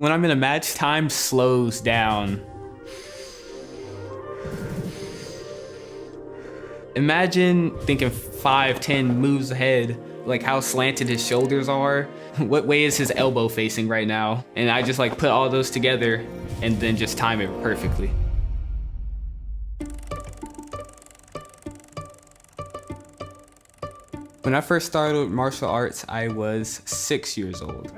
When I'm in a match, time slows down. Imagine thinking 5, 10 moves ahead, like how slanted his shoulders are. What way is his elbow facing right now? And I just like put all those together and then just time it perfectly. When I first started martial arts, I was 6 years old.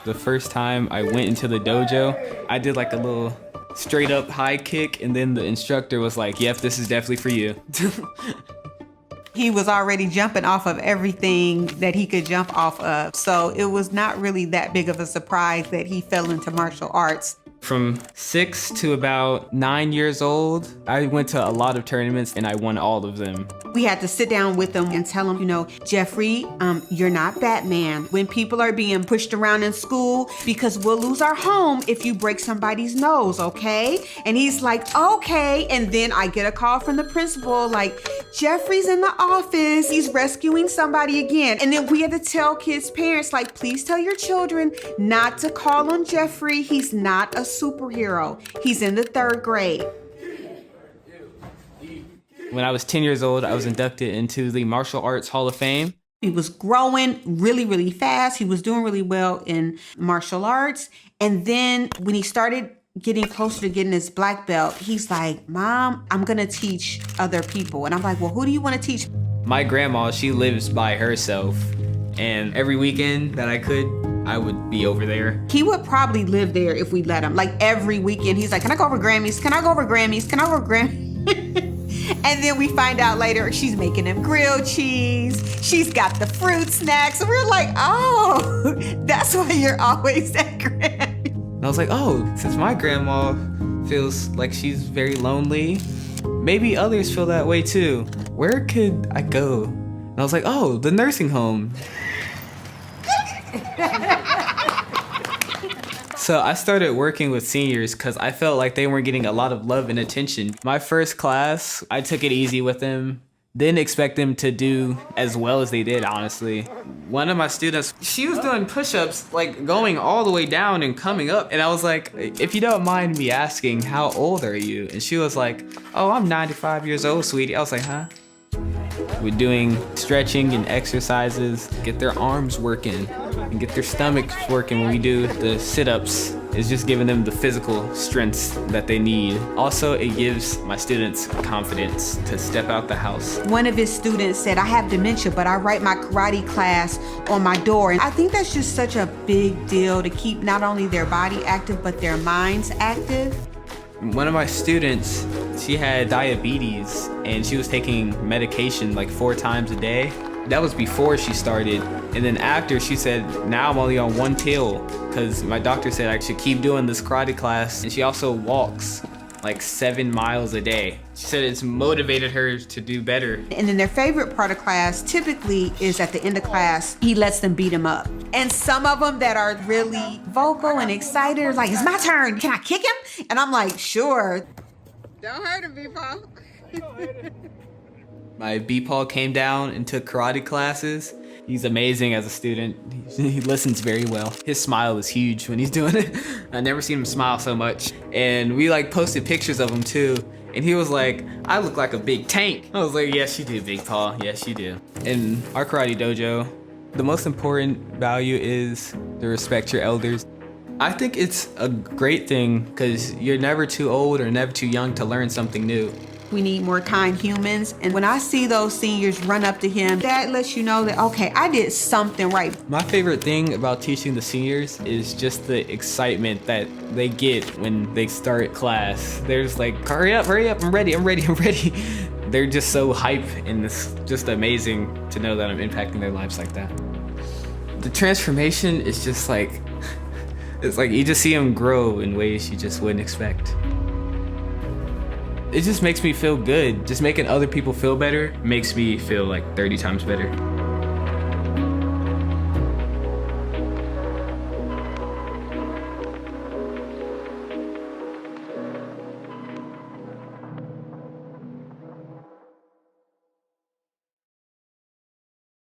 The first time I went into the dojo, I did like a little straight up high kick, and then the instructor was like, yep, this is definitely for you. He was already jumping off of everything that he could jump off of. So it was not really that big of a surprise that he fell into martial arts. From 6 to about 9 years old, I went to a lot of tournaments and I won all of them. We had to sit down with him and tell him, you know, Jeffrey, you're not Batman. When people are being pushed around in school, because we'll lose our home if you break somebody's nose, okay? And he's like, okay. And then I get a call from the principal, like, Jeffrey's in the office. He's rescuing somebody again. And then we had to tell kids' parents, like, please tell your children not to call on Jeffrey. He's not a superhero. He's in the 3rd grade. When I was 10 years old, I was inducted into the Martial Arts Hall of Fame. He was growing really, really fast. He was doing really well in martial arts. And then when he started getting closer to getting his black belt, he's like, Mom, I'm gonna teach other people. And I'm like, well, who do you wanna teach? My grandma, she lives by herself. And every weekend that I could, I would be over there. He would probably live there if we let him. Like every weekend, he's like, can I go over Grammys? Can I go over Grammys? Can I go over Grammys? And then we find out later she's making him grilled cheese. She's got the fruit snacks. And we're like, oh, that's why you're always at Grammys. And I was like, oh, since my grandma feels like she's very lonely, maybe others feel that way too. Where could I go? And I was like, oh, the nursing home. So I started working with seniors because I felt like they weren't getting a lot of love and attention. My first class, I took it easy with them. Didn't expect them to do as well as they did, honestly. One of my students, she was doing push-ups, like going all the way down and coming up. And I was like, if you don't mind me asking, how old are you? And she was like, oh, I'm 95 years old, sweetie. I was like, huh? We're doing stretching and exercises, get their arms working and get their stomachs working when we do the sit-ups. It's just giving them the physical strengths that they need. Also, it gives my students confidence to step out the house. One of his students said, I have dementia, but I write my karate class on my door. And I think that's just such a big deal to keep not only their body active, but their minds active. One of my students, she had diabetes and she was taking medication like 4 times a day. That was before she started. And then after, she said, now I'm only on 1 pill because my doctor said I should keep doing this karate class. And she also walks like 7 miles a day. She said it's motivated her to do better. And then their favorite part of class typically is at the end of class, he lets them beat him up. And some of them that are really vocal and excited are like, it's my turn, can I kick him? And I'm like, sure. Don't hurt him, B-Paul. My B-Paul came down and took karate classes. He's amazing as a student. He listens very well. His smile is huge when he's doing it. I've never seen him smile so much. And we like posted pictures of him too. And he was like, I look like a big tank. I was like, yes, you do, Big Paul. Yes, you do. In our karate dojo, the most important value is to respect your elders. I think it's a great thing because you're never too old or never too young to learn something new. We need more kind humans. And when I see those seniors run up to him, that lets you know that, okay, I did something right. My favorite thing about teaching the seniors is just the excitement that they get when they start class. They're just like, hurry up, I'm ready. They're just so hype, and it's just amazing to know that I'm impacting their lives like that. The transformation is just like, it's like you just see them grow in ways you just wouldn't expect. It just makes me feel good. Just making other people feel better makes me feel like 30 times better.